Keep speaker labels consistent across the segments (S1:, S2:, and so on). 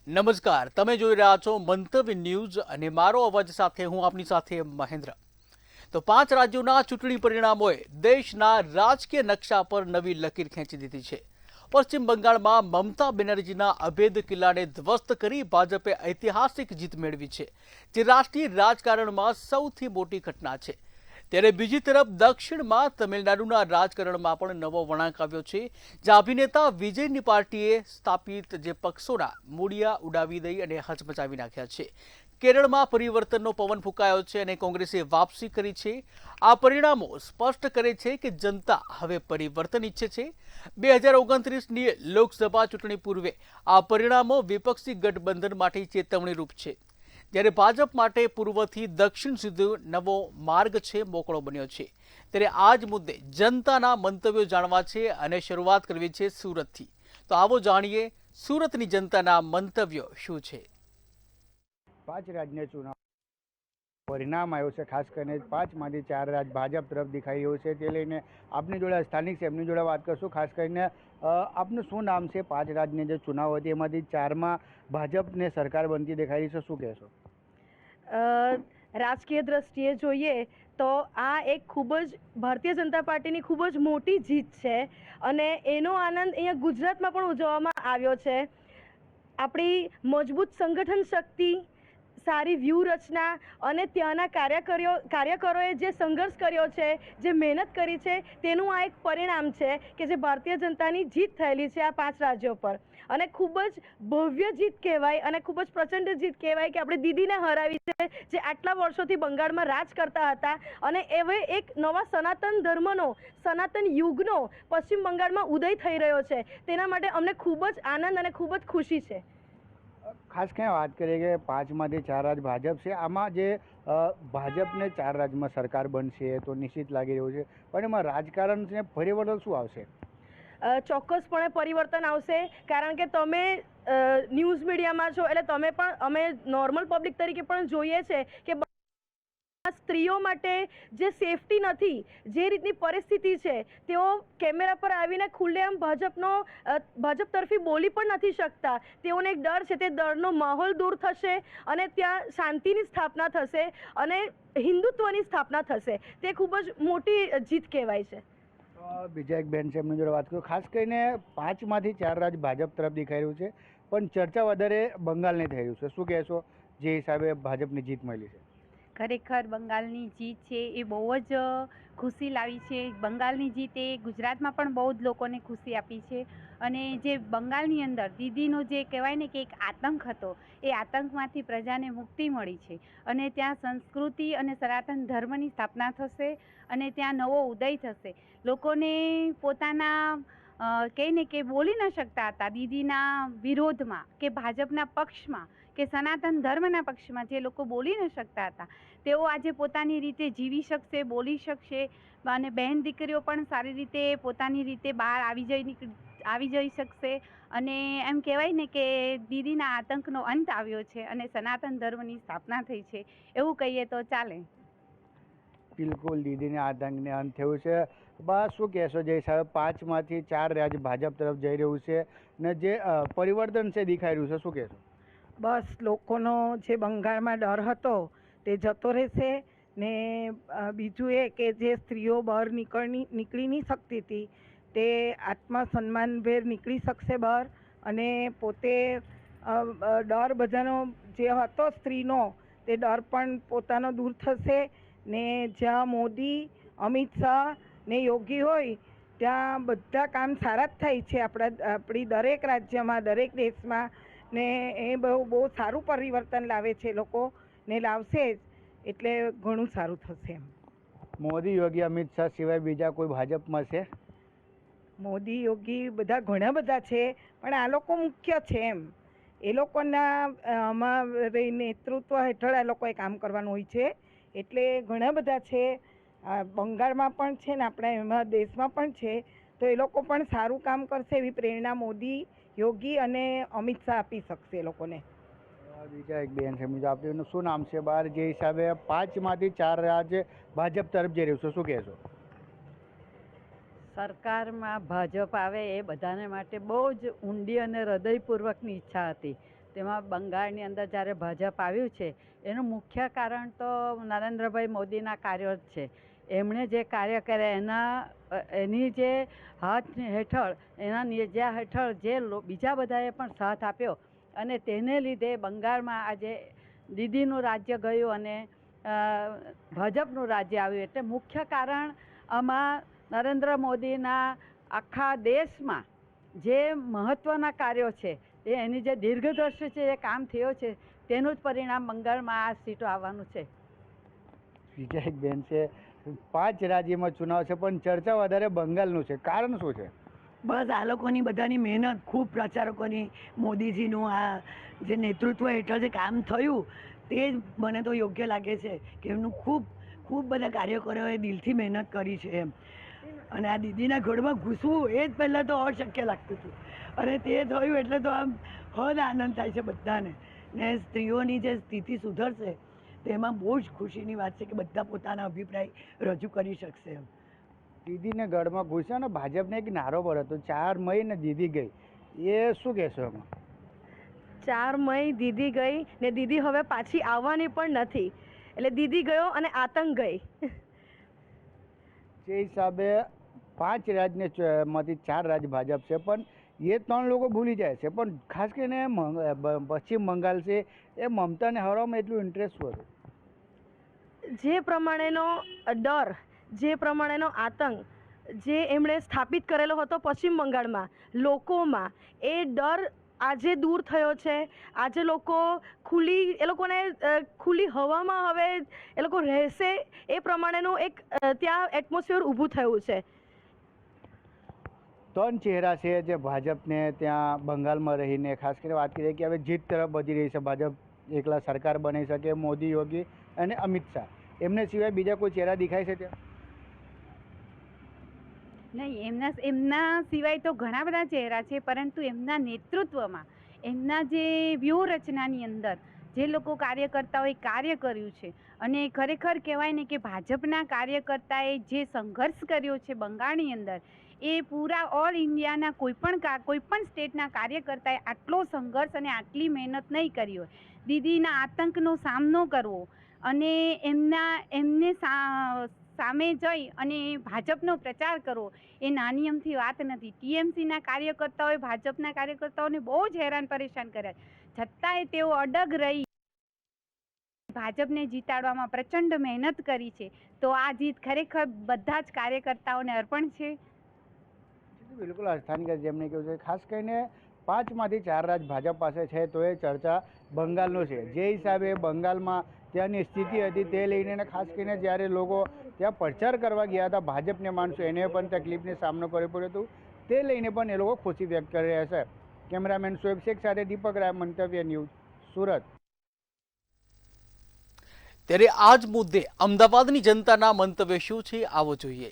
S1: નમસ્કાર, તમે જોઈ રહ્યા છો મંતવ્ય ન્યૂઝ અને મારો અવાજ સાથે હું આપની સાથે મહેન્દ્ર. તો 5 રાજ્યોના ચૂંટણી પરિણામોએ દેશના રાજકીય નકશા પર નવી લકીર ખેંચી દીધી છે. પશ્ચિમ બંગાળમાં મમતા બેનર્જીના અભેદ કિલ્લાને ધ્વસ્ત કરી ભાજપે ઐતિહાસિક જીત મેળવી છે, જે રાષ્ટ્રીય રાજકારણમાં સૌથી મોટી ઘટના છે. ત્યારે બીજી તરફ દક્ષિણમાં તમિલનાડુના રાજકારણમાં પણ નવો વળાંક આવ્યો છે, જ્યાં અભિનેતા વિજયની પાર્ટીએ સ્થાપિત જે પક્ષોના મૂળિયા ઉડાવી દઈ અને હચમચાવી નાખ્યા છે. કેરળમાં પરિવર્તનનો પવન ફૂંકાયો છે અને કોંગ્રેસે વાપસી કરી છે. આ પરિણામો સ્પષ્ટ કરે છે કે જનતા હવે પરિવર્તન ઈચ્છે છે. 2029ની લોકસભા ચૂંટણી પૂર્વે આ પરિણામો વિપક્ષી ગઠબંધન માટે ચેતવણીરૂપ છે, જ્યારે ભાજપ માટે પૂર્વથી દક્ષિણ સુધી નવો માર્ગ છે મોકળો બન્યો છે. ત્યારે આ જ મુદ્દે જનતાના મંતવ્યો જાણવા છે અને શરૂઆત કરવી છે સુરતથી. તો આવો જાણીએ સુરતની જનતાના મંતવ્યો શું છે.
S2: 5 રાજ્યના ચુનાવ પરિણામ આવ્યું છે. ખાસ કરીને 5માંથી 4 રાજ ભાજપ તરફ દેખાઈ રહ્યું છે. તે લઈને આપની જોડે સ્થાનિક છે એમની જોડે વાત કરશું. ખાસ કરીને આપનું શું નામ છે? 5 રાજ્યના જે ચુનાવ હતી એમાંથી 4માં ભાજપને સરકાર બનતી દેખાઈ રહી છે, શું કહેશો?
S3: રાજકીય દ્રષ્ટિએ જોઈએ તો આ એક ખૂબ જ ભારતીય જનતા પાર્ટીની ખૂબ જ મોટી જીત છે અને એનો આનંદ અહીંયા ગુજરાતમાં પણ ઉજવવામાં આવ્યો છે. આપણી મજબૂત સંગઠન શક્તિ, સારી વ્યૂહરચના અને ત્યાંના કાર્યકરોએ જે સંઘર્ષ કર્યો છે, જે મહેનત કરી છે, તેનું આ એક પરિણામ છે કે જે ભારતીય જનતાની જીત થયેલી છે આ 5 રાજ્યો પર. અને ખૂબ જ ભવ્ય જીત કહેવાય અને ખૂબ જ પ્રચંડ જીત કહેવાય કે આપણે દીદીને હરાવી છે, જે આટલા વર્ષોથી બંગાળમાં રાજ કરતા હતા અને હવે એક નવા સનાતન ધર્મનો, સનાતન યુગનો પશ્ચિમ બંગાળમાં ઉદય થઈ રહ્યો છે. તેના માટે અમને ખૂબ જ આનંદ અને ખૂબ જ ખુશી છે.
S2: ખાસ કરીને વાત કરીએ કે 5માંથી 4 રાજ ભાજપ છે. આમાં જે ભાજપને 4 રાજ્યમાં સરકાર બનશે તો નિશ્ચિત લાગી રહ્યું છે, પણ એમાં રાજકારણ છે પરિવર્તન શું આવશે?
S3: ચોક્કસપણે પરિવર્તન આવશે, કારણ કે તમે ન્યૂઝ મીડિયામાં છો એટલે તમે પણ, અમે નોર્મલ પબ્લિક તરીકે પણ જોઈએ છે કે સ્ત્રીઓ માટે જે સેફટી નથી, જે રીતની પરિસ્થિતિ છે, તેઓ કેમેરા પર આવીને ખુલ્લેઆમ ભાજપ તરફી બોલી પણ નથી શકતા. તેઓને એક ડર છે, તે ડરનો માહોલ દૂર થશે અને ત્યાં શાંતિની સ્થાપના થશે અને હિન્દુત્વની સ્થાપના થશે. તે ખૂબ જ મોટી જીત કહેવાય છે.
S2: બીજા એક બેન છે એમની જોડે વાત કરું. ખાસ કરીને 5માંથી 4 રાજ ભાજપ તરફ દેખાઈ રહ્યું છે, પણ ચર્ચા વધારે બંગાળને થઈ રહ્યું છે, શું કહેશો જે હિસાબે ભાજપની જીત મળી છે?
S4: ખરેખર બંગાળની જીત છે એ બહુ જ ખુશી લાવી છે. બંગાળની જીત એ ગુજરાતમાં પણ બહુ જ લોકોને ખુશી આપી છે અને જે બંગાળની અંદર દીદીનો જે કહેવાય ને કે એક આતંક હતો, એ આતંકમાંથી પ્રજાને મુક્તિ મળી છે અને ત્યાં સંસ્કૃતિ અને સનાતન ધર્મની સ્થાપના થશે અને ત્યાં નવો ઉદય થશે. લોકોને પોતાના કહીને કે બોલી ન શકતા હતા દીદીના વિરોધમાં કે ભાજપના પક્ષમાં કે સનાતન ધર્મના પક્ષમાં, જે લોકો બોલી ન શકતા હતા તેઓ આજે પોતાની રીતે જીવી શકશે, બોલી શકશે અને બહેન દીકરીઓ પણ સારી રીતે પોતાની રીતે બહાર આવી જઈ શકશે અને એમ કહેવાય ને કે દીદીના આતંકનો અંત આવ્યો છે અને સનાતન ધર્મની સ્થાપના થઈ છે, એવું કહીએ તો ચાલે.
S2: બિલકુલ, દીદીને આતંકને અંત થયું છે. બસ શું કહેશો જે હિસાબે 5માંથી 4 રાજ્ય ભાજપ તરફ જઈ રહ્યું છે ને જે પરિવર્તન છે દેખાઈ રહ્યું છે, શું કહેશો?
S5: બસ લોકોનો જે બંગાળમાં ડર હતો તે જતો રહેશે ને બીજું એ કે જે સ્ત્રીઓ બહાર નીકળી નહીં શકતી હતી તે આત્મસન્માનભેર નીકળી શકશે બહાર અને પોતે ડર બધાનો જે હતો સ્ત્રીનો તે ડર પણ પોતાનો દૂર થશે ને જ્યાં મોદી, અમિત શાહ ને યોગી હોય ત્યાં બધા કામ સારા જ થાય છે આપણી દરેક રાજ્યમાં, દરેક દેશમાં ને એ બહુ સારું પરિવર્તન લાવે છે લોકો ને લાવશે જ, એટલે ઘણું સારું થશે એમ.
S2: મોદી, યોગી, અમિત શાહ સિવાય બીજા કોઈ ભાજપમાં છે?
S5: મોદી, યોગી બધા ઘણા બધા છે, પણ આ લોકો મુખ્ય છે એમ. એ લોકોના નેતૃત્વ હેઠળ આ લોકોએ કામ કરવાનું હોય છે, એટલે ઘણા બધા છે. બંગાળમાં પણ છે ને આપણા એમાં દેશમાં પણ છે, તો એ લોકો પણ સારું કામ કરશે એવી પ્રેરણા મોદી, યોગી અને અમિત શાહ આપી શકશે એ લોકોને.
S2: બીજા એક બેન છે, આપનું શું નામ છે? બહાર જે હિસાબે 5માંથી 4 રાજ્ય ભાજપ તરફ જઈ રહ્યું છે, શું કહેશો?
S6: સરકારમાં ભાજપ આવે એ બધાને માટે બહુ જ ઊંડી અને હૃદયપૂર્વકની ઈચ્છા હતી. તેમાં બંગાળની અંદર જ્યારે ભાજપ આવ્યું છે એનું મુખ્ય કારણ તો નરેન્દ્રભાઈ મોદીના કાર્યો જ છે. એમણે જે કાર્ય કર્યા એની જે હાથ હેઠળ એના નેજા હેઠળ જે બીજા બધાએ પણ સાથ આપ્યો અને તેને લીધે બંગાળમાં આજે દીદીનું રાજ્ય ગયું અને ભાજપનું રાજ્ય આવ્યું. એટલે મુખ્ય કારણ આમાં નરેન્દ્ર મોદીના આખા દેશમાં જે મહત્ત્વના કાર્યો છે એની જે દીર્ઘદર્શી છે એ કામ થયો છે તેનું જ પરિણામ બંગાળમાં આ સીટો આવવાનું છે.
S2: બીજા એક બેન છે, 5 રાજ્યમાં ચુનાવ છે પણ ચર્ચા વધારે બંગાળનું છે, કારણ શું છે?
S7: બસ આ લોકોની બધાની મહેનત, ખૂબ પ્રચારકોની, મોદીજીનું આ જે નેતૃત્વ હેઠળ જે કામ થયું તે જ મને તો યોગ્ય લાગે છે કે એમનું ખૂબ બધા કાર્યકરોએ દિલથી મહેનત કરી છે એમ. અને આ દીદીના ઘોડમાં ઘૂસવું એ જ પહેલાં તો અશક્ય લાગતું હતું અને તે થયું એટલે તો આમ હદ આનંદ થાય છે બધાને. ને સ્ત્રીઓની જે સ્થિતિ સુધરશે તેમાં બહુ જ ખુશીની વાત છે કે બધા પોતાના અભિપ્રાય રજૂ કરી શકશે એમ.
S2: દીદીને ગઢમાં ઘૂસ્યા ને ભાજપને એક નારો પર હતો 4 મઈ ને દીદી ગઈ, એ શું કહેશો એમાં?
S3: 4 મઈ દીદી ગઈ ને દીદી હવે પાછી આવવાની પણ નથી, એટલે દીદી ગયો અને આતંક ગઈ.
S2: જે હિસાબે 5 રાજ્યને માંથી 4 રાજ્ય ભાજપ છે પણ એ 3 લોકો ભૂલી જાય છે. પણ ખાસ કરીને પશ્ચિમ બંગાળ છે એ મમતાને હરાવવામાં એટલું ઇન્ટરેસ્ટ હતું.
S3: જે પ્રમાણેનો ડર, જે પ્રમાણેનો આતંક જે એમણે સ્થાપિત કરેલો હતો પશ્ચિમ બંગાળમાં લોકોમાં, એ ડર આજે દૂર થયો છે. આજે લોકો એ લોકોને ખુલ્લી હવામાં હવે એ લોકો રહેશે એ પ્રમાણેનું એક ત્યાં એટમોસ્ફિયર ઊભું થયું છે.
S2: 3 ચહેરા છે જે ભાજપને ત્યાં બંગાળમાં રહીને ખાસ કરીને વાત કરીએ કે હવે જીત તરફ વધી રહી છે. ભાજપ એકલા સરકાર બનાવી શકે, મોદી, યોગી અને અમિત શાહ, એમને સિવાય બીજા કોઈ ચહેરા દેખાય છે ત્યાં?
S4: નહીં, એમના સિવાય તો ઘણા બધા ચહેરા છે, પરંતુ એમના નેતૃત્વમાં, એમના જે વ્યૂહરચનાની અંદર જે લોકો કાર્યકર્તાઓએ કાર્ય કર્યું છે અને ખરેખર કહેવાય ને કે ભાજપના કાર્યકર્તાએ જે સંઘર્ષ કર્યો છે બંગાળની અંદર, એ પૂરા ઓલ ઇન્ડિયાના કોઈ પણ સ્ટેટના કાર્યકર્તાએ આટલો સંઘર્ષ અને આટલી મહેનત નહીં કરી હોય. દીદીના આતંકનો સામનો કરવો અને એમને સામે જઈ અને ભાજપનો પ્રચાર કરવો એ નાની અમથી વાત નથી. ટીએમસીના કાર્યકર્તાઓએ ભાજપના કાર્યકર્તાઓને બહુ જ હેરાન પરેશાન કર્યા, છતાંય તેઓ અડગ રહી ભાજપને જીતાડવામાં પ્રચંડ મહેનત કરી છે. તો આ જીત ખરેખર બધા જ કાર્યકર્તાઓને અર્પણ છે.
S2: બિલકુલ સ્થાનિક જેમને કહ્યું છે ખાસ કરીને 5 માંથી 4 રાજ ભાજપ પાસે છે તો એ ચર્ચા બંગાળનો છે. જે હિસાબે બંગાળમાં ત્યાંની સ્થિતિ હતી તે લઈને ખાસ કરીને જ્યારે લોકો ત્યાં પ્રચાર કરવા ગયા હતા ભાજપને માણસો, એને પણ તકલીફનો સામનો કરવો પડ્યો હતો. તે લઈને પણ એ લોકો ખુશી વ્યક્ત કરી રહ્યા છે. કેમેરામેન શોએબ શેખ સાથે દીપક રાય, મંતવ્ય ન્યૂઝ, સુરત.
S1: ત્યારે આ જ મુદ્દે અમદાવાદની જનતાના મંતવ્ય શું છે, આવો જોઈએ.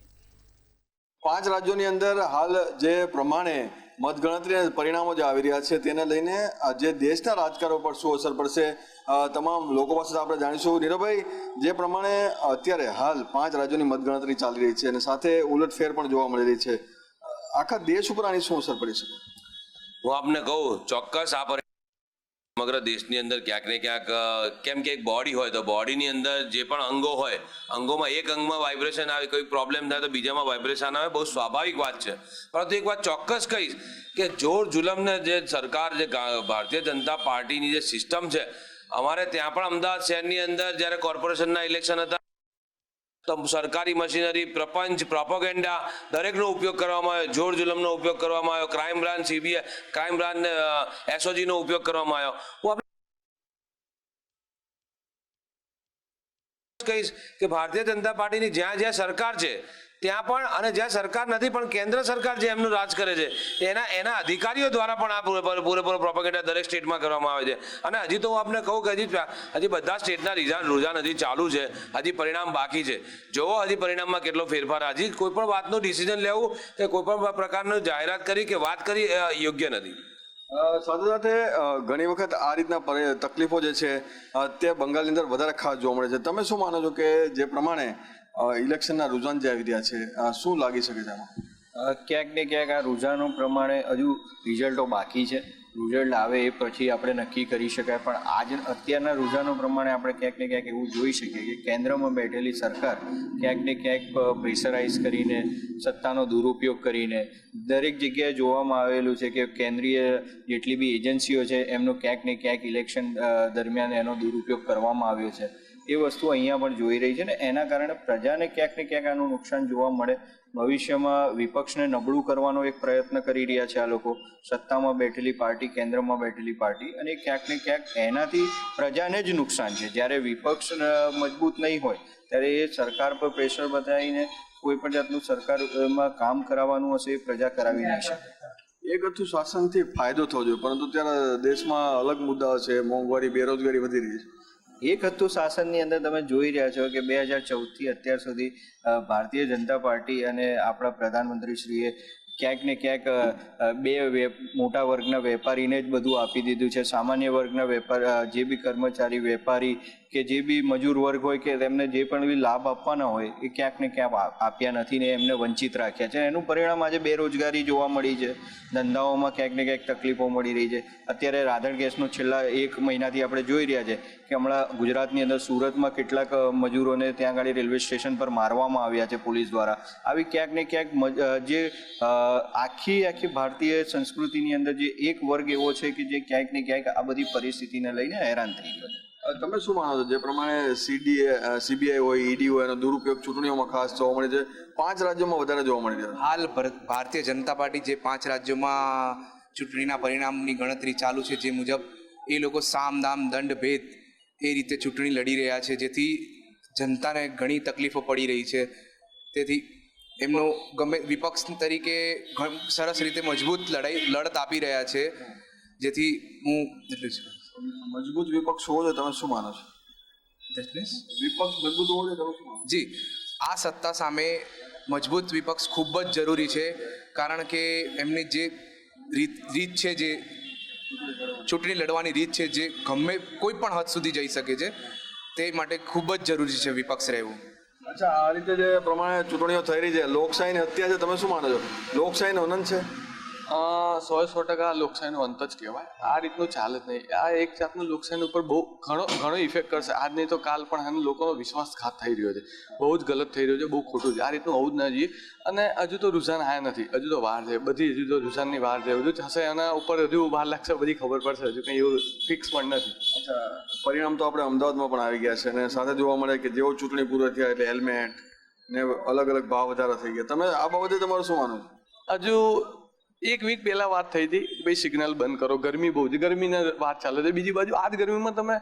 S8: 5 રાજ્યોની અંદર હાલ જે પ્રમાણે મતગણતરી અને પરિણામો જે આવી રહ્યા છે તેને લઈને જે દેશના રાજકારો પર શું અસર પડશે તમામ લોકો પાસે આપણે જાણીશું. નીરવભાઈ, જે પ્રમાણે અત્યારે હાલ 5 રાજ્યોની મતગણતરી ચાલી રહી છે અને સાથે ઉલટફેર પણ જોવા મળી રહી છે, આખા દેશ ઉપર આની શું અસર પડી શકે?
S9: હું આપને કહું, ચોક્કસ આ સમગ્ર દેશની અંદર ક્યાંક ને ક્યાંક, કેમ કે એક બોડી હોય તો બોડીની અંદર જે પણ અંગો હોય, અંગોમાં એક અંગમાં વાઇબ્રેશન આવે, કોઈ પ્રોબ્લેમ થાય તો બીજામાં વાઇબ્રેશન આવે, બહુ સ્વાભાવિક વાત છે. પરંતુ એક વાત ચોક્કસ કહીશ કે જોર જુલમને જે સરકાર, જે ભારતીય જનતા પાર્ટીની જે સિસ્ટમ છે, અમારે ત્યાં પણ અમદાવાદ શહેરની અંદર જ્યારે કોર્પોરેશનના ઇલેક્શન હતા તો સરકારી મશીનરી, પ્રપંચ, પ્રોપોગેન્ડા દરેકનો ઉપયોગ કરવામાં આવ્યો, જોર જુલમનો ઉપયોગ કરવામાં આવ્યો, crime branch, CBI, crime branch, એસઓજીનો ઉપયોગ કરવામાં આવ્યો. હું કહીશ કે ભારતીય જનતા પાર્ટીની જ્યાં જ્યાં સરકાર છે ત્યાં પણ, અને જ્યાં સરકાર નથી પણ કેન્દ્ર સરકાર જે એમનું રાજ કરે છે એના અધિકારીઓ દ્વારા પણ આ પૂરેપૂરો પ્રોપેગેન્ડા દરેક સ્ટેટમાં કરવામાં આવે છે. અને હજી તો હું આપને કહું કે હજી બધા સ્ટેટના રૂઝાન હજી ચાલુ છે, હજી પરિણામ બાકી છે. જોવો હજી પરિણામમાં કેટલો ફેરફાર. હજી કોઈ પણ વાતનું ડિસિઝન લેવું કે કોઈ પણ પ્રકારનું જાહેરાત કરી કે વાત કરી યોગ્ય નથી.
S8: સાથે સાથે ઘણી વખત આ રીતના તકલીફો જે છે તે બંગાળની અંદર વધારે ખાસ જોવા મળે છે. તમે શું માનો છો કે જે પ્રમાણે ઇલેક્શનના રૂઝાન જે આવી રહ્યા છે, શું લાગી શકે છે આમાં?
S10: ક્યાંક ને ક્યાંક આ રૂઝાનો પ્રમાણે હજુ રિઝલ્ટો બાકી છે. રિઝલ્ટ આવે એ પછી આપણે નક્કી કરી શકાય, પણ અત્યારના રૂઝાનો પ્રમાણે આપણે ક્યાંક ને ક્યાંક એવું જોઈ શકીએ કે કેન્દ્રમાં બેઠેલી સરકાર ક્યાંક ને ક્યાંક પ્રેશરાઇઝ કરીને, સત્તાનો દુરુપયોગ કરીને દરેક જગ્યાએ જોવામાં આવેલું છે કે કેન્દ્રીય જેટલી બી એજન્સીઓ છે એમનો ક્યાંક ને ક્યાંક ઇલેક્શન દરમિયાન એનો દુરુપયોગ કરવામાં આવ્યો છે. એ વસ્તુ અહીંયા પણ જોઈ રહી છે ને એના કારણે પ્રજાને ક્યાંક ને ક્યાંક આનું નુકસાન જોવા મળે. ભવિષ્યમાં વિપક્ષને નબળું કરવાનો એક પ્રયત્ન કરી રહ્યા છે આ લોકો, સત્તામાં બેઠેલી પાર્ટી, કેન્દ્રમાં બેઠેલી પાર્ટી, અને ક્યાંક ને ક્યાંક એનાથી પ્રજાને જ નુકસાન છે. જ્યારે વિપક્ષ મજબૂત નહીં હોય ત્યારે એ સરકાર પર પ્રેશર બતાવીને કોઈ પણ જાતનું સરકારમાં કામ કરાવવાનું હશે એ પ્રજા કરાવી નહીં શકે.
S8: એક હતું શાસનથી ફાયદો થવો જોઈએ, પરંતુ ત્યારે દેશમાં અલગ મુદ્દાઓ છે, મોંઘવારી, બેરોજગારી વધી રહી છે.
S10: એક હતું શાસનની અંદર તમે જોઈ રહ્યા છો કે 2014થી અત્યાર સુધી ભારતીય જનતા પાર્ટી અને આપણા પ્રધાનમંત્રીશ્રીએ ક્યાંક ને ક્યાંક બે મોટા વર્ગના વેપારીને જ બધું આપી દીધું છે. સામાન્ય વર્ગના વેપાર, જે બી કર્મચારી, વેપારી કે જે બી મજૂર વર્ગ હોય કે તેમને જે પણ બી લાભ આપવાના હોય એ ક્યાંક ને ક્યાંક આપ્યા નથી ને એમને વંચિત રાખ્યા છે. એનું પરિણામ આજે બેરોજગારી જોવા મળી છે, ધંધાઓમાં ક્યાંક ને ક્યાંક તકલીફો મળી રહી છે. અત્યારે રાધણ ગેસનું છેલ્લા 1 મહિનાથી આપણે જોઈ રહ્યા છે કે હમણાં ગુજરાતની અંદર સુરતમાં કેટલાક મજૂરોને ત્યાં આગળ રેલવે સ્ટેશન પર મારવામાં આવ્યા છે પોલીસ દ્વારા. આવી ક્યાંક ને ક્યાંક જે આખી ભારતીય સંસ્કૃતિની અંદર જે એક વર્ગ એવો છે કે જે ક્યાંક ને ક્યાંક આ બધી પરિસ્થિતિને લઈને હેરાન થઈ ગયો છે.
S8: તમે શું માનો છો, જે પ્રમાણે CBI હોય, ED હોય, એનો દુરુપયોગ ચૂંટણીઓમાં ખાસ જોવા મળે છે, 5 રાજ્યોમાં વધારે જોવા મળી છે?
S11: હાલ ભારતીય જનતા પાર્ટી જે 5 રાજ્યોમાં ચૂંટણીના પરિણામની ગણતરી ચાલુ છે, જે મુજબ એ લોકો સામ, દામ, દંડ, ભેદ એ રીતે ચૂંટણી લડી રહ્યા છે, જેથી જનતાને ઘણી તકલીફો પડી રહી છે. તેથી એમનો ગમે વિપક્ષ તરીકે સરસ રીતે મજબૂત લડત આપી રહ્યા છે. જેથી હું એટલું જ
S8: મજબૂત વિપક્ષ હોવો જોઈએ, તમે શું માનો છો? વિપક્ષ મજબૂત હોવો જોઈએ, તમે શું માનો?
S11: જી, આ સત્તા સામે મજબૂત વિપક્ષ ખૂબ જ જરૂરી છે, કારણ કે એમની જે રીત છે, જે ચૂંટણી લડવાની રીત છે, જે ગમે કોઈ પણ હદ સુધી જઈ શકે છે, તે માટે ખૂબ જ જરૂરી છે વિપક્ષ રહેવું.
S8: અચ્છા, આ રીતે જે પ્રમાણે ચૂંટણીઓ થઈ રહી છે, લોકશાહીની હત્યા છે, તમે શું માનો છો? લોકશાહીનો અનંત છે?
S12: 100% લોકશાહીનો અંત જ કહેવાય. આ રીતનું ચાલે જ નહીં. આ એક જાતનું લોકશાહી ઉપર બહુ ઘણો ઇફેક્ટ કરશે. આજ નહીં તો કાલ પણ આનો લોકોનો વિશ્વાસઘાત થઈ રહ્યો છે, બહુ જ ગલત થઈ રહ્યો છે, બહુ ખોટું છે. આ રીતનું હોવું જ ના જોઈએ. અને હજુ તો રૂઝાન આવ્યા નથી, હજુ તો વાર છે, હજુ તો રૂઝાનની વાર છે, હજુ થશે એના ઉપર, હજુ વાર લાગશે, બધી ખબર પડશે, હજુ કંઈ એવું ફિક્સ પણ નથી.
S8: અચ્છા, પરિણામ તો આપણે અમદાવાદમાં પણ આવી ગયા છે અને સાથે જોવા મળે કે જેવો ચૂંટણી પૂરો થયા એટલે હેલ્મેટ ને અલગ ભાવ વધારા થઈ ગયા. તમે આ બાબતે તમારું શું માનો છો?
S12: હજુ 1 વીક પહેલા વાત થઈ હતી, ભાઈ સિગ્નલ બંધ કરો, ગરમી બહુ છે, ગરમીને વાત ચાલે છે. બીજી બાજુ આ જ ગરમીમાં તમે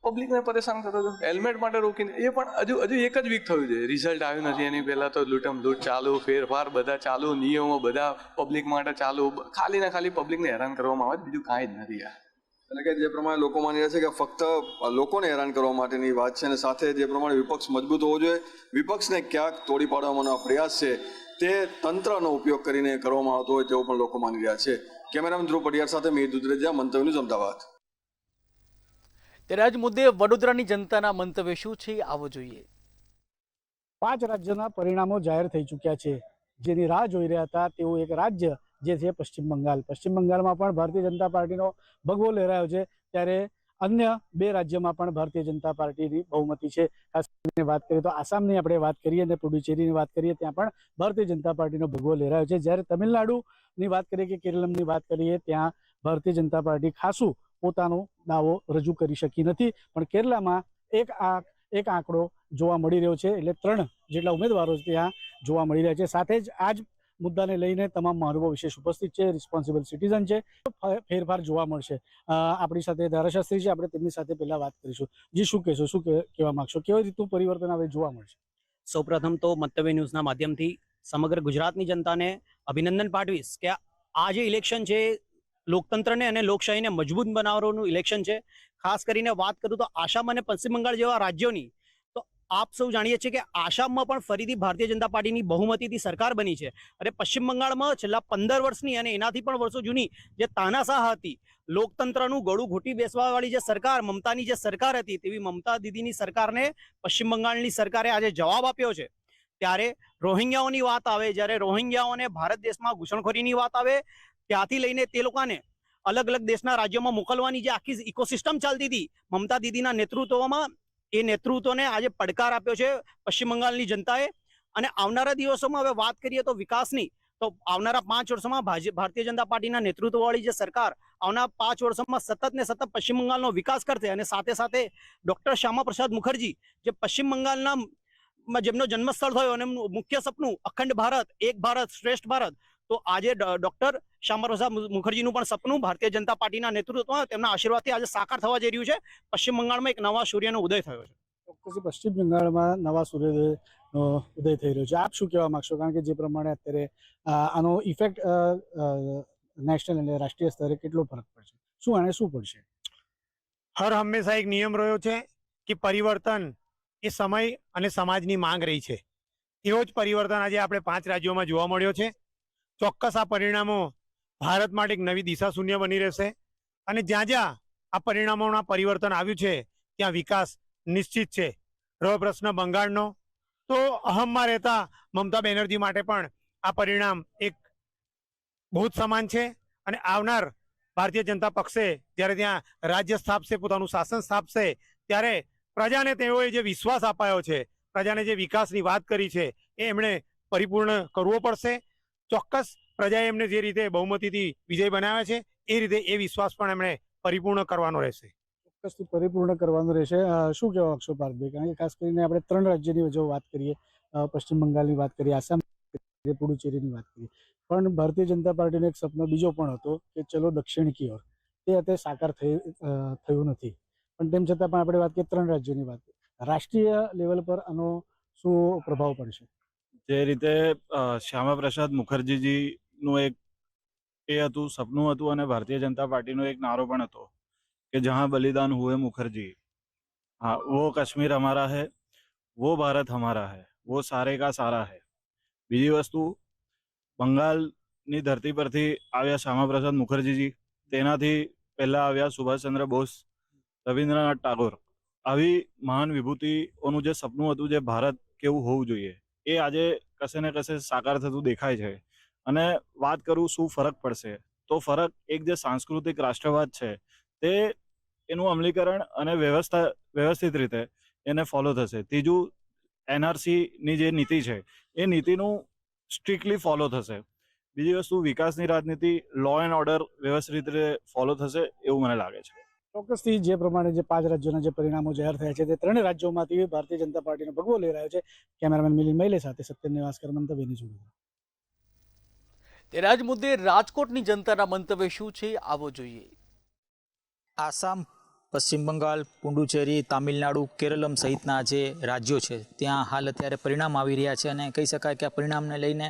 S12: પબ્લિકને પરેશાન કરો છો હેલ્મેટ માટે રોકીને. એ પણ હજુ 1 જ વીક થયું છે, રિઝલ્ટ આવ્યું નથી. એની પહેલાં તો લૂંટમ લૂંટ ચાલુ, ફેરફાર બધા ચાલુ, નિયમો બધા પબ્લિક માટે ચાલુ, ખાલી ને ખાલી પબ્લિકને હેરાન કરવામાં આવે, બીજું કાંઈ જ નથી.
S8: એટલે કે જે પ્રમાણે લોકો માની રહ્યા છે કે ફક્ત લોકોને હેરાન કરવા માટેની વાત છે, અને સાથે જે પ્રમાણે વિપક્ષ મજબૂત હોવો જોઈએ, વિપક્ષને ક્યાંક તોડી પાડવાનો પ્રયાસ છે તે તંત્રનો ઉપયોગ કરીને કરવામાં આવતો હોય તેવું પણ લોકો માની રહ્યા છે. કેમેરામેન ધ્રુવ પટિયાર સાથે મીર દુધરેજા, મંતવ્ય ન્યૂઝ, અમદાવાદ.
S1: ત્યારે આજ મુદ્દે વડોદરાની જનતાના મંતવ્ય શું છે, આવો જોઈએ.
S2: 5 રાજ્યોના પરિણામો જાહેર થઈ ચૂક્યા છે. જેની રાહ જોઈ રહ્યા હતા તેવું એક રાજ્ય જે છે પશ્ચિમ બંગાળ. પશ્ચિમ બંગાળમાં પણ ભારતીય જનતા પાર્ટીનો ભગવો લહેરાયો છે, ત્યારે અન્ય 2 રાજ્યોમાં પણ ભારતીય જનતા પાર્ટીની બહુમતી છે. ખાસ કરીને વાત કરીએ તો આસામની આપણે વાત કરીએ અને પુડુચેરીની વાત કરીએ, ત્યાં પણ ભારતીય જનતા પાર્ટીનો ભગવો લહેરાયો છે. જ્યારે તમિલનાડુની વાત કરીએ કે કેરળની વાત કરીએ, ત્યાં ભારતીય જનતા પાર્ટી ખાસું પોતાનો દાવો રજૂ કરી શકી નથી. પણ કેરળમાં એક આંકડો જોવા મળી રહ્યો છે, એટલે 3 જેટલા ઉમેદવારો ત્યાં જોવા મળી રહ્યા છે. સાથે જ આ જ મુદ્દાને લઈને તમામ મહાનુભાવો વિશેષ ઉપસ્થિત છે, રિસ્પોન્સિબલ સિટીઝન છે. ફેરફાર જોવા મળશે. આપણી સાથે ધારાશાસ્ત્રી છે, આપણે તેમની સાથે પહેલા વાત કરીશું. જી, શું કહેશો, શું કહેવા માંગશો, કેવી રીતનું પરિવર્તન હવે જોવા મળશે?
S13: સૌપ્રથમ તો મંતવ્ય ન્યૂઝના માધ્યમથી સમગ્ર ગુજરાતની જનતાને અભિનંદન પાઠવીશ કે આ જે ઇલેક્શન છે લોકતંત્રને અને લોકશાહીને મજબૂત બનાવવાનું ઇલેક્શન છે. ખાસ કરીને વાત કરું તો આસામ અને પશ્ચિમ બંગાળ જેવા રાજ્યોની, તો આપ સૌ જાણીએ છીએ કે આસામમાં પણ ફરીથી ભારતીય જનતા પાર્ટીની બહુમતીથી સરકાર બની છે. અને પશ્ચિમ બંગાળમાં છેલ્લા 15 વર્ષની અને એનાથી પણ વર્ષો જૂની જે તાનાશાહ હતી, લોકતંત્રનું ગળું ઘૂંટી બેસવાવાળી જે સરકાર, મમતાની જે સરકાર હતી, તેવી મમતા દીદીની સરકારને પશ્ચિમ બંગાળની સરકારે આજે જવાબ આપ્યો છે. ત્યારે રોહિંગ્યાઓની વાત આવે, જ્યારે રોહિંગ્યાઓને ભારત દેશમાં ઘૂસણખોરીની વાત આવે, ત્યાંથી લઈને તે લોકોને અલગ અલગ દેશના રાજ્યોમાં મોકલવાની જે આખી ઇકોસિસ્ટમ ચાલતી હતી મમતા દીદીના નેતૃત્વમાં, એ નેતૃત્વને આજે પડકાર આપ્યો છે પશ્ચિમ બંગાળની જનતાએ. અને આવનારા દિવસોમાં હવે વાત કરીએ તો વિકાસની, તો આવનારા 5 વર્ષોમાં ભારતીય જનતા પાર્ટીના નેતૃત્વવાળી જે સરકાર આવનારા 5 વર્ષોમાં સતત ને સતત પશ્ચિમ બંગાળનો વિકાસ કરશે. અને સાથે સાથે ડોક્ટર શ્યામા પ્રસાદ મુખર્જી જે પશ્ચિમ બંગાળના જેમનો જન્મસ્થળ થયો અને એમનું મુખ્ય સપનું અખંડ ભારત, એક ભારત, શ્રેષ્ઠ ભારત, તો આજે ડોક્ટર શ્યામા પ્રસાદ મુખર્જીનું પણ સપનું ભારતીય જનતા પાર્ટીના નેતૃત્વમાં તેમના આશીર્વાદથી આજે સાકાર થવા જઈ રહ્યું છે. પશ્ચિમ બંગાળમાં એક નવા સૂર્યનો ઉદય થયો છે.
S2: ચોક્કસ પશ્ચિમ બંગાળમાં નવા સૂર્યોદયનો ઉદય થઈ રહ્યો છે. આપ શું કહેવા માંગશો? કારણ કે જે પ્રમાણે અત્યારે આનો ઇફેક્ટ નેશનલ અને રાષ્ટ્રીય સ્તરે કેટલો ફરક પડશે, શું આને શું પડશે?
S14: હર હંમેશા એક નિયમ રહ્યો છે કે પરિવર્તન એ સમય અને સમાજની માંગ રહી છે. એવો જ પરિવર્તન આજે આપણે 5 રાજ્યોમાં જોવા મળ્યો છે. ચોક્કસ આ પરિણામો ભારત માટે એક નવી દિશા શૂન્ય બની રહેશે. અને જ્યાં જ્યાં આ પરિણામોના પરિવર્તન આવ્યું છે ત્યાં વિકાસ નિશ્ચિત છે. રહ્યો પ્રશ્ન બંગાળનો, તો અહમમાં રહેતા મમતા બેનર્જી માટે પણ આ પરિણામ એક ભૂત સમાન છે. અને આવનાર ભારતીય જનતા પક્ષે જ્યારે ત્યાં રાજ્ય સ્થાપશે, પોતાનું શાસન સ્થાપશે, ત્યારે પ્રજાને તેઓએ જે વિશ્વાસ અપાયો છે, પ્રજાને જે વિકાસની વાત કરી છે, એ એમણે પરિપૂર્ણ કરવો પડશે. ચોક્કસ પ્રજાએ એમને જે રીતે બહુમતીથી વિજય બનાવ્યા છે એ રીતે એ વિશ્વાસ પણ એમણે પરિપૂર્ણ કરવાનો રહેશે.
S2: ચોક્કસથી પરિપૂર્ણ કરવાનું રહેશે. શું કહેવા માંગશો પાર્થભાઈ? કારણ કે ખાસ કરીને આપણે 3 રાજ્યની જો વાત કરીએ, પશ્ચિમ બંગાળની વાત કરીએ, આસામ, પુડુચેરીની વાત કરીએ, પણ ભારતીય જનતા પાર્ટીનો એક સપનો બીજો પણ હતો કે ચલો દક્ષિણ કી ઓર, તે અત્યારે સાકાર થયું નથી. પણ તેમ છતાં પણ આપણે વાત કરીએ 3 રાજ્યોની વાત, રાષ્ટ્રીય લેવલ પર આનો શું પ્રભાવ પડશે?
S15: જે રીતે શ્યામા પ્રસાદ મુખર્જીજીનું એક એ હતું, સપનું હતું, અને ભારતીય જનતા પાર્ટીનો એક નારો પણ હતો કે જહાં બલિદાન હુએ મુખર્જી, હા વો કાશ્મીર હમારા હૈ, વો ભારત હમારા હૈ, વો સારે કા સારા હૈ. બીજી વસ્તુ, બંગાળની ધરતી પરથી આવ્યા શ્યામા પ્રસાદ મુખર્જીજી, તેનાથી પહેલા આવ્યા સુભાષચંદ્ર બોઝ, રવિન્દ્રનાથ ટાગોર. આવી મહાન વિભૂતિઓનું જે સપનું હતું, જે ભારત કેવું હોવું જોઈએ, એ આજે કશે ને કશે સાકાર થતું દેખાય છે. અને વાત કરું શું ફરક પડશે, તો ફરક એક જે સાંસ્કૃતિક રાષ્ટ્રવાદ છે તે એનું અમલીકરણ અને વ્યવસ્થિત રીતે એને ફોલો થશે. ત્રીજું, NRCની જે નીતિ છે એ નીતિનું સ્ટ્રિક્ટલી ફોલો થશે. બીજી વસ્તુ, વિકાસની રાજનીતિ, લો એન્ડ ઓર્ડર વ્યવસ્થિત રીતે ફોલો થશે એવું મને લાગે છે.
S2: ચોક્કસથી જે પ્રમાણે જે 5 રાજ્યોના જે પરિણામો જાહેર થયા છે તે 3 રાજ્યોમાંથી ભારતીય જનતા પાર્ટીનો ભગવો લઈ રહ્યો છે. કેમેરામેન મિલિંદ મૈલે સાથે સત્યમ નિવાસકર, મંતવ્યની જોડે.
S1: તેના જ મુદ્દે રાજકોટની જનતાના મંતવ્ય શું છે, આવો જોઈએ.
S16: આસામ, પશ્ચિમ બંગાળ, પુડુચેરી, તામિલનાડુ, કેરળમ સહિતના જે રાજ્યો છે ત્યાં હાલ અત્યારે પરિણામ આવી રહ્યા છે. અને કહી શકાય કે આ પરિણામને લઈને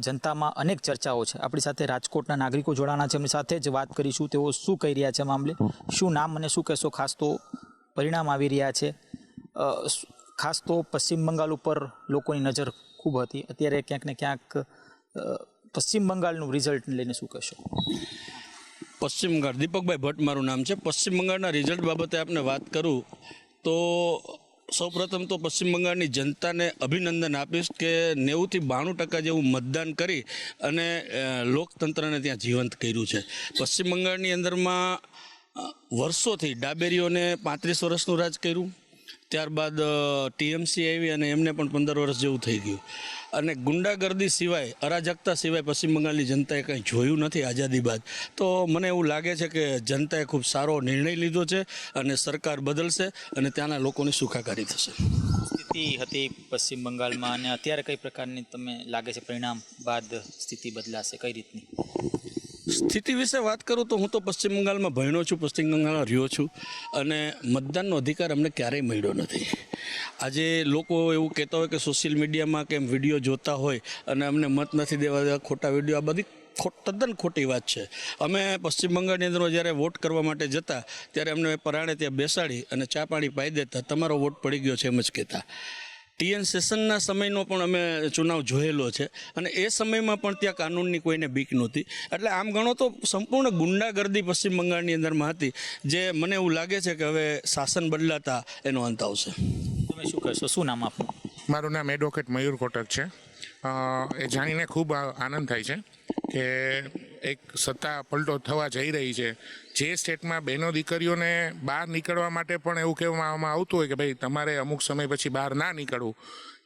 S16: જનતામાં અનેક ચર્ચાઓ છે. આપણી સાથે રાજકોટના નાગરિકો જોડાણા છે, એમની સાથે જ વાત કરીશું. તેઓ શું કહી રહ્યા છે મામલે, શું નામ અને શું કહેશો? ખાસ તો પરિણામ આવી રહ્યા છે, ખાસ તો પશ્ચિમ બંગાળ ઉપર લોકોની નજર ખૂબ હતી. અત્યારે ક્યાંક ને ક્યાંક પશ્ચિમ બંગાળનું રિઝલ્ટ લઈને શું કહેશો?
S17: પશ્ચિમ બંગાળ, દીપકભાઈ ભટ્ટ મારું નામ છે. પશ્ચિમ બંગાળના રિઝલ્ટ બાબતે આપને વાત કરું તો સૌપ્રથમ તો પશ્ચિમ બંગાળની જનતાને અભિનંદન આપીશ કે 90-92% જેવું મતદાન કરી અને લોકતંત્રને ત્યાં જીવંત કર્યું છે. પશ્ચિમ બંગાળની અંદરમાં વર્ષોથી ડાબેરીઓને 35 વર્ષનું રાજ કર્યું, ત્યારબાદ ટીએમસી આવી અને એમને પણ 15 વર્ષ જેવું થઈ ગયું. અને ગુંડાગર્દી સિવાય, અરાજકતા સિવાય પશ્ચિમ બંગાળની જનતાએ કંઈ જોયું નથી આઝાદી બાદ. તો મને એવું લાગે છે કે જનતાએ ખૂબ સારો નિર્ણય લીધો છે અને સરકાર બદલશે અને ત્યાંના લોકોની સુખાકારી થશે.
S16: સ્થિતિ હતી પશ્ચિમ બંગાળમાં અને અત્યારે કઈ પ્રકારની તમે લાગે છે પરિણામ બાદ સ્થિતિ બદલાશે, કઈ રીતની
S17: સ્થિતિ વિશે વાત કરું તો હું તો પશ્ચિમ બંગાળમાં ભણ્યો છું, પશ્ચિમ બંગાળમાં રહ્યો છું અને મતદાનનો અધિકાર અમને ક્યારેય મળ્યો નથી. આજે લોકો એવું કહેતા હોય કે સોશિયલ મીડિયામાં કેમ વિડીયો જોતા હોય અને અમને મત નથી દેવા, ખોટા વિડીયો, આ બધી તદ્દન ખોટી વાત છે. અમે પશ્ચિમ બંગાળની અંદર જ્યારે વોટ કરવા માટે જતા ત્યારે અમને પરાણે ત્યાં બેસાડી અને ચા પાણી પાઈ દેતા, તમારો વોટ પડી ગયો છે એમ જ કહેતા. TN સેશનના સમયનો પણ અમે ચુનાવ જોયેલો છે અને એ સમયમાં પણ ત્યાં કાનૂનની કોઈને બીક નહોતી. એટલે આમ ગણો તો સંપૂર્ણ ગુંડાગર્દી પશ્ચિમ બંગાળની અંદરમાં હતી, જે મને એવું લાગે છે કે હવે શાસન બદલાતા એનો અંત આવશે.
S16: તમે શું કહેશો? શું નામ આપનું?
S18: મારું નામ એડવોકેટ મયુર કોટક છે. એ જાણીને ખૂબ આનંદ થાય છે કે એક સત્તા પલટો થવા જઈ રહી છે. જે સ્ટેટમાં બહેનો દીકરીઓને બહાર નીકળવા માટે પણ એવું કહેવામાં આવતું હોય કે ભાઈ તમારે અમુક સમય પછી બહાર ના નીકળવું,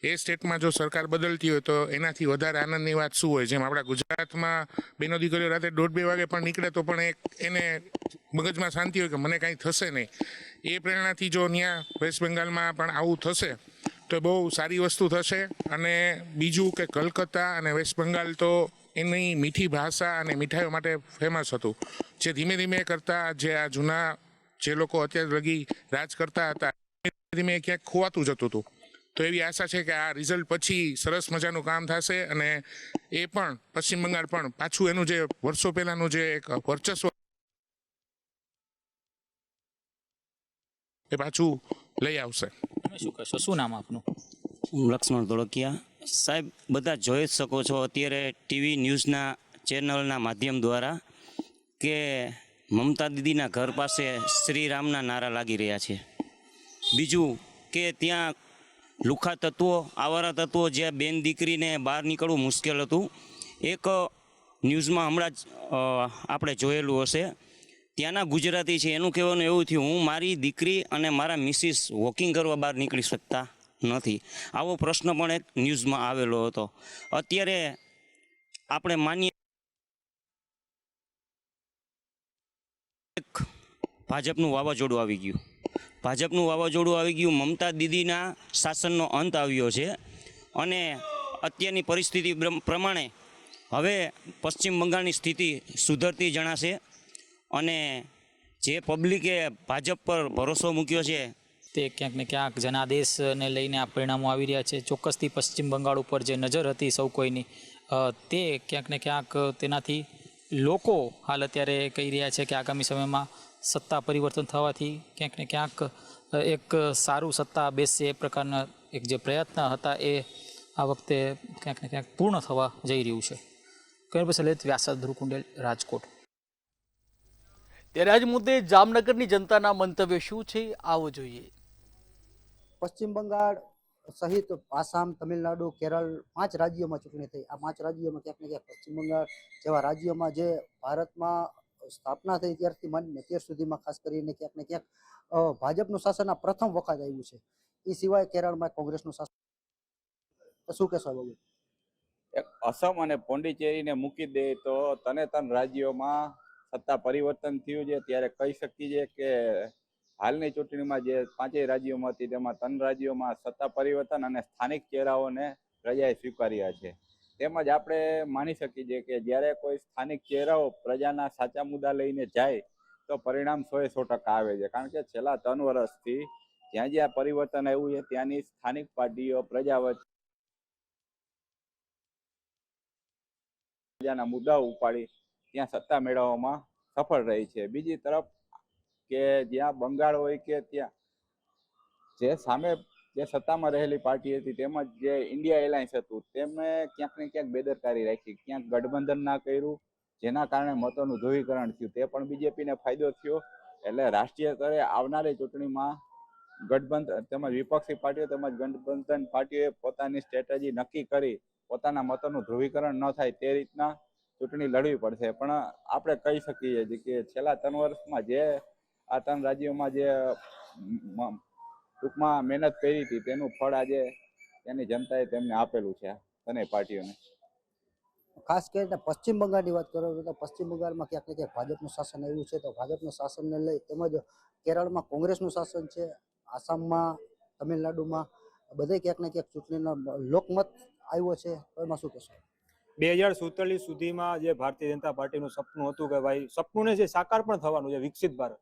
S18: એ સ્ટેટમાં જો સરકાર બદલતી હોય તો એનાથી વધારે આનંદની વાત શું હોય? જેમ આપણા ગુજરાતમાં બહેનો દીકરીઓ રાતે 1:30-2 વાગે પણ નીકળે તો પણ એને મગજમાં શાંતિ હોય કે મને કાંઈ થશે નહીં. એ પ્રેરણાથી જો ત્યાં વેસ્ટ બેંગાલમાં પણ આવું થશે તો બહુ સારી વસ્તુ થશે. અને બીજું કે કલકત્તા અને વેસ્ટ બેંગાલ તો એની મીઠી ભાષા અને મીઠાઈઓ માટે ફેમસ હતું, જે ધીમે ધીમે કરતાં જે આ જૂના જે લોકો અત્યારે લગી રાજ કરતા હતા ધીમે ધીમે ક્યાંક ખોવાતું જતું હતું. તો એવી આશા છે કે આ રિઝલ્ટ પછી સરસ મજાનું કામ થશે અને એ પણ પશ્ચિમ બંગાળ પણ પાછું એનું જે વર્ષો પહેલાંનું જે એક વર્ચસ્વ એ પાછું લઈ આવશે.
S16: શું કહેશો? શું નામ આપનું?
S19: હું લક્ષ્મણ ધોળકિયા. સાહેબ, બધા જોઈ જ શકો છો અત્યારે ટીવી ન્યૂઝના ચેનલના માધ્યમ દ્વારા કે મમતા દીદીના ઘર પાસે શ્રીરામના નારા લાગી રહ્યા છે. બીજું કે ત્યાં લુખા તત્વો, આવારા તત્વો, જ્યાં બેન દીકરીને બહાર નીકળવું મુશ્કેલ હતું. એક ન્યૂઝમાં હમણાં જ આપણે જોયેલું હશે, ત્યાંના ગુજરાતી છે એનું કહેવાનું એવું થયું, હું મારી દીકરી અને મારા મિસિસ વોકિંગ કરવા બહાર નીકળી શકતા નથી. આવો પ્રશ્ન પણ એક ન્યૂઝમાં આવેલો હતો. અત્યારે આપણે માનીએ ભાજપનું વાવાઝોડું આવી ગયું. ભાજપનું વાવાઝોડું આવી ગયું, મમતા દીદીના શાસનનો અંત આવ્યો છે અને અત્યારની પરિસ્થિતિ પ્રમાણે હવે પશ્ચિમ બંગાળની સ્થિતિ સુધરતી જણાશે અને જે પબ્લિકે ભાજપ પર ભરોસો મૂક્યો છે
S16: તે ક્યાંક ને ક્યાંક જનાદેશને લઈને આ પરિણામો આવી રહ્યા છે. ચોક્કસથી પશ્ચિમ બંગાળ ઉપર જે નજર હતી સૌ કોઈની, તે ક્યાંક ને ક્યાંક તેનાથી લોકો હાલ અત્યારે કહી રહ્યા છે કે આગામી સમયમાં સત્તા પરિવર્તન થવાથી ક્યાંક ને ક્યાંક એક સારું સત્તા બેસશે એ પ્રકારના એક જે પ્રયત્ન હતા એ આ વખતે ક્યાંક ને ક્યાંક પૂર્ણ થવા જઈ રહ્યું છે. કરણ પસલેત, વ્યાસા, ધ્રુવકુંડેલ, રાજકોટ.
S1: ત્યારે આજ મુદ્દે જામનગરની જનતાના મંતવ્ય શું છે, આવો જોઈએ.
S20: પશ્ચિમ બંગાળ સહિત આસામ, તમિલનાડુ, કેરળ 5 રાજ્યોમાં ચૂંટણી થઈ. આ 5 રાજ્યોમાં ક્યાંક ને ક્યાંક પશ્ચિમ બંગાળ જેવા રાજ્યોમાં જે ભારતમાં સ્થાપના થઈ ત્યારથી માંડીને અત્યાર સુધીમાં ખાસ કરીને ક્યાંક ને ક્યાંક ભાજપનું શાસન આ પ્રથમ વખત આવ્યું છે. એ સિવાય કેરળમાં કોંગ્રેસનું શાસન. શું કહેશો બાબુ?
S21: અસમ અને પોંડિચેરીને મૂકી દે તો તને રાજ્યોમાં સત્તા પરિવર્તન થયું છે. ત્યારે કહી શકીએ કે હાલની ચૂંટણીમાં જે 5 રાજ્યોમાં હતી તેમાં 3 રાજ્યોમાં સત્તા પરિવર્તન અને સ્થાનિક ચહેરાઓને પ્રજાએ સ્વીકાર્યા છે. તેમજ આપણે માની શકીએ કે જ્યારે કોઈ સ્થાનિક ચહેરાઓ પ્રજાના સાચા મુદ્દા લઈને જાય તો પરિણામ 100% આવે છે. કારણ કે છેલ્લા 3 વર્ષથી જ્યાં જ્યાં પરિવર્તન આવ્યું છે ત્યાંની સ્થાનિક પાર્ટીઓ પ્રજા વચ્ચે પ્રજાના મુદ્દાઓ ઉપાડી ત્યાં સત્તા મેળવવામાં સફળ રહી છે. બીજી તરફ કે જ્યાં બંગાળ હોય કે ત્યાં જે સામે જે સત્તામાં રહેલી પાર્ટી હતી તેમજ જે ઇન્ડિયા એલાયન્સ હતું તેમને ક્યાંક ને ક્યાંક બેદરકારી રાખી, ક્યાંક ગઠબંધન ના કર્યું, જેના કારણે મતોનું ધ્રુવીકરણ થયું. તે પણ બીજેપીને ફાયદો થયો. એટલે રાષ્ટ્રીય સ્તરે આવનારી ચૂંટણીમાં ગઠબંધન તેમજ વિપક્ષી પાર્ટીઓ તેમજ ગઠબંધન પાર્ટીઓએ પોતાની સ્ટ્રેટેજી નક્કી કરી પોતાના મતોનું ધ્રુવીકરણ ન થાય તે રીતના ચૂંટણી લડવી પડશે. પણ આપણે કહી શકીએ છીએ કે છેલ્લા 3 વર્ષમાં જે આ 3 રાજ્યોમાં જે ટૂંકમાં મહેનત કરી હતી તેનું ફળ આજે તેની જનતાએ તેમને આપેલું છે બંને પાર્ટીઓને.
S20: ખાસ કરીને પશ્ચિમ બંગાળની વાત કરો તો પશ્ચિમ બંગાળમાં ક્યાંક ને ક્યાંક ભાજપનું શાસન આવ્યું છે. તો ભાજપના શાસનને લઈ તેમજ કેરળમાં કોંગ્રેસનું શાસન છે, આસામમાં, તમિલનાડુમાં બધે ક્યાંક ને ક્યાંક ચૂંટણીનો લોકમત આવ્યો છે. તો એમાં શું કહેશો?
S22: 2047 સુધીમાં જે ભારતીય જનતા પાર્ટીનું સપનું હતું કે ભાઈ સપનું જે સાકાર પણ થવાનું છે વિકસિત ભારત,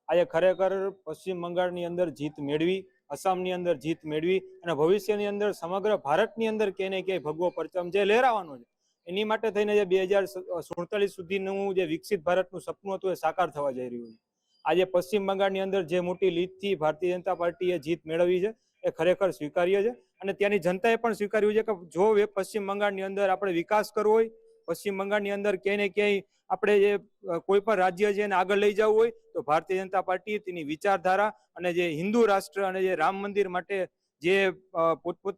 S22: આજે ખરેખર પશ્ચિમ બંગાળની અંદર જીત મેળવી, આસામની અંદર જીત મેળવી અને ભવિષ્યની અંદર સમગ્ર ભારતની અંદર ક્યાંય ને ક્યાંય ભગવો પરચમ જે લહેરાવાનો છે એની માટે થઈને જે 2047 સુધીનું જે વિકસિત ભારતનું સપનું હતું એ સાકાર થવા જઈ રહ્યું છે. આજે પશ્ચિમ બંગાળની અંદર જે મોટી લીડથી ભારતીય જનતા પાર્ટીએ જીત મેળવી છે એ ખરેખર સ્વીકાર્ય છે અને ત્યાંની જનતાએ પણ સ્વીકાર્યું છે કે જો પશ્ચિમ બંગાળની અંદર આપણે વિકાસ કરવો હોય, પશ્ચિમ બંગાળની અંદર ક્યાંય ને ક્યાંય આપણે જે કોઈ પણ રાજ્ય છે એને આગળ લઈ જવું હોય તો ભારતીય જનતા પાર્ટી તેની વિચારધારા અને જે હિન્દુ રાષ્ટ્ર અને જે રામ મંદિર માટે જે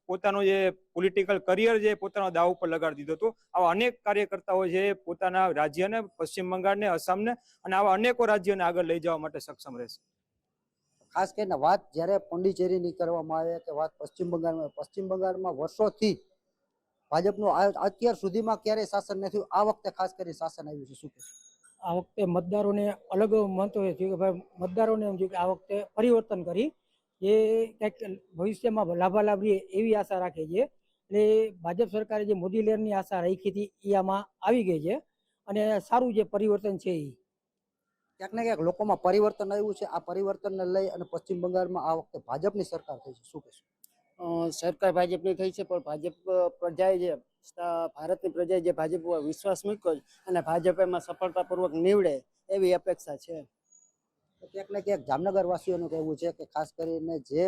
S22: પોતાનો જે પોલિટિકલ કરિયર જે પોતાનો દાવ ઉપર લગાડી દીધો હતો. આવા અનેક કાર્યકર્તાઓ છે પોતાના રાજ્યને, પશ્ચિમ બંગાળને, આસામને અને આવા અનેકો રાજ્યોને આગળ લઈ જવા માટે સક્ષમ રહેશે.
S20: ખાસ કરીને વાત જ્યારે પોંડિચેરીની કરવામાં આવે કે વાત પશ્ચિમ બંગાળમાં વર્ષોથી ભાજપનું અત્યાર સુધીમાં ક્યારેય શાસન નથી થયું. આ વખતે ખાસ કરી શાસન આવ્યું છે, શું કહેશો?
S5: આ વખતે મતદારોને અલગ મંતવ્ય થયું કે ભાઈ મતદારોને એમ થયું કે આ વખતે પરિવર્તન કરી એ કંઈક ભવિષ્યમાં લાભાલાભ રહે એવી આશા રાખે છે. એટલે ભાજપ સરકારે જે મોદી લહેરની આશા રાખી હતી એ આમાં આવી ગઈ છે અને સારું જે પરિવર્તન છે એ
S20: ક્યાંક ને ક્યાંક લોકોમાં પરિવર્તન આવ્યું છે. આ પરિવર્તનને લઈ અને પશ્ચિમ બંગાળમાં આ વખતે ભાજપની સરકાર થઈ છે, શું કહેશો?
S6: સરકાર ભાજપની થઈ છે, પણ ભાજપ પ્રજાએ જે ભારતની પ્રજાએ જે ભાજપ પર વિશ્વાસ મૂક્યો છે અને ભાજપ એમાં સફળતાપૂર્વક નીવડે એવી અપેક્ષા છે.
S20: ક્યાંક ને ક્યાંક જામનગર વાસીઓનું કહેવું છે કે ખાસ કરીને જે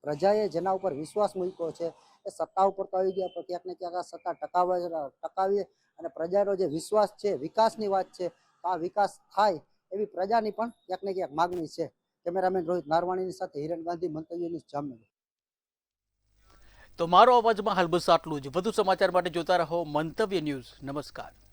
S20: પ્રજાએ જેના ઉપર વિશ્વાસ મૂક્યો છે એ સત્તા ઉપર તો આવી ગયા, પણ ક્યાંક ને ક્યાંક આ સત્તા ટકાવી અને પ્રજાનો જે વિશ્વાસ છે, વિકાસની વાત છે, તો આ વિકાસ થાય એવી પ્રજાની પણ ક્યાંક ને ક્યાંક માગણી છે. કેમેરામેન રોહિત નારવાણીની સાથે હિરણ ગાંધી, મંતવ્ય ન્યૂઝ, જામનગર.
S1: તો મારો અવાજમાં હાલ બસ આટલું જ. વધુ સમાચાર માટે જોતા રહો મંતવ્ય ન્યૂઝ. નમસ્કાર.